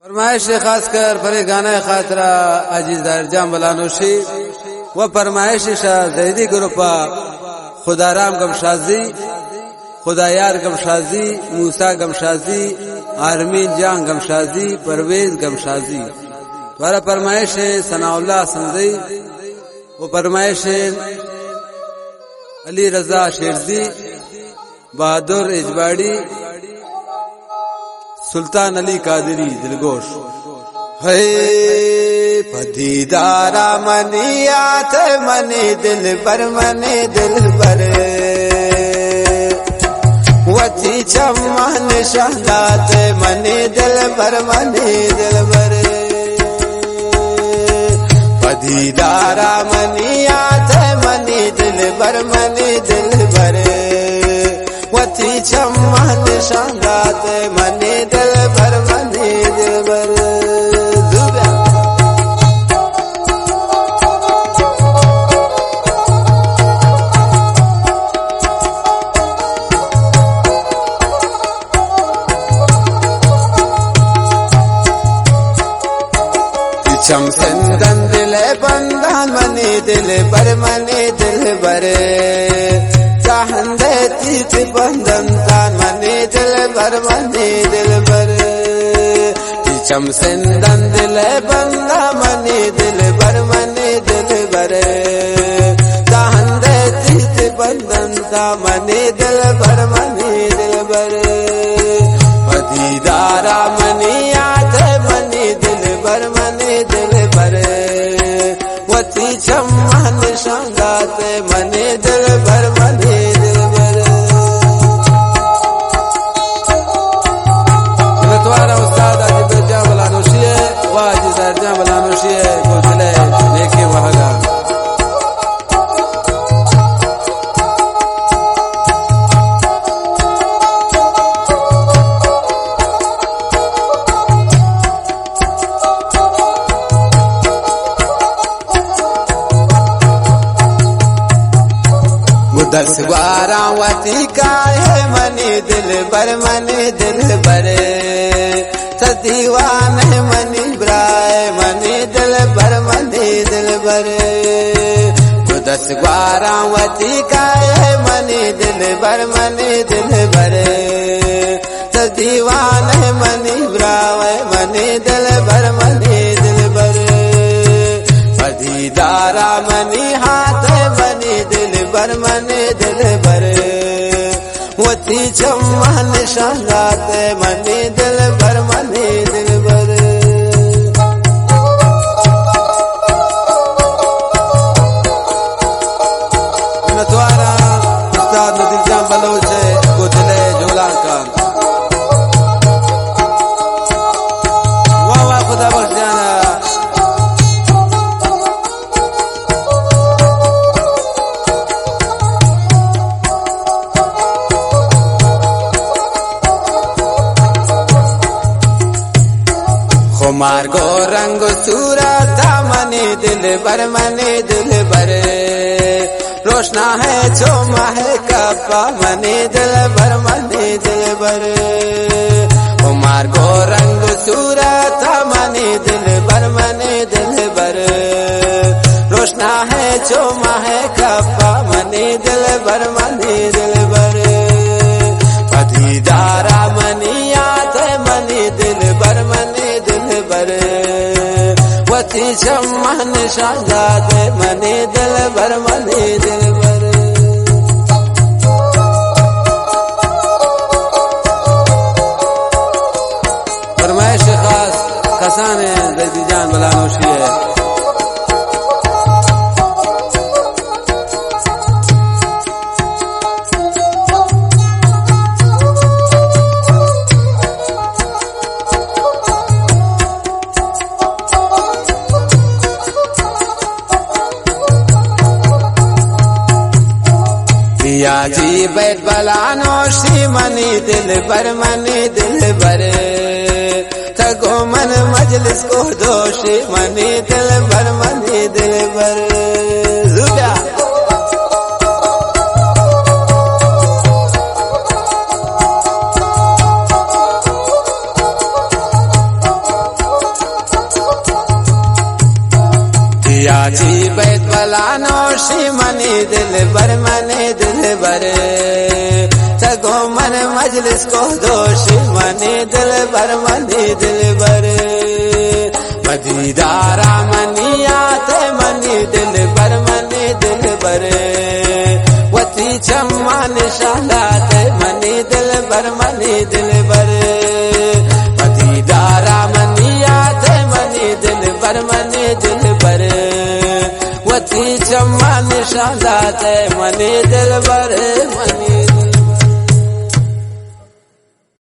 फरमाइश खास कर फरे गाना खातरा अजीज दरजाम बलानोशी व फरमाइश जैदी ग्रुपा खुदाराम गमशाजी, खुदायार गमशाजी, मूसा गमशाजी, आर्मीन जान गमशाजी, परवेज गमशाजी द्वारा फरमाइश सनाउल्लाह संजई वो फरमाइश अली रजा शेरजी, बहादुर इजबाड़ी, सुल्तान अली कादरी दिलगोश। है पदीदारा मनियात मने दिल पर वती चमन शहदात मने दिल पर पदीदारा मनियात मने दिल पर वती चमन शहदात मने दिल पर चमसंदन दिल बंदा मने दिल बर चाहंदे तीत बंदन तान मने दिल बर चमसंदन दिल बंदा मने दिल बर चाहंदे तीत बंदन ता मने दिल बर पदीदारा मनियात मने दिल बर वती चमन शहदात मने दिल बर तुम्हारा उस्ताद अजीज दरजाम बलानोशी है वह अजीज दरजाम बलानोशी है को दिले लेके वहागा दस ग्वारा वती का है मने दिल बर सदीवान है मनी ब्राय मने दिल बर दस ग्वारा वती का है मने दिल बर सदीवान है मनी ब्राय मने दिल बर पदीदारा मनी हाथ मने दिल बर वती चमन शहदात मने दिल बर तुम्हारा उस्ताद नदीर जान बलोच है को दिले जोला का वाह वाह खुदा बख्श जाना खुमार गो रंग सूरत मने दिल बर रोशना है चोमा है कपा मने दिल बर खुमार गो रंग सूरत मने दिल बर रोशना है चोमा है कपा मने दिल बर पदीदारा मनियात मने दिल बर वती चमन शहदात मने दिल बर फरमाइश खास कसान है जैदी जान बलानोशी है जी बैठ बलानोशी मने दिल बर तगो मन मजलिस को दोषी मने दिल बर जुबा याची बैत बलानोशी मनी दिल बर सगो मन मजलिस को दोषी मनी दिल बर मदीदारा मनिया ते मनी दिल बर वती चम्मा निशाला ते मनी दिल बर मदीदारा मनिया ते मनी दिल बर वती चम्मा निशाला ते मनी दिल बर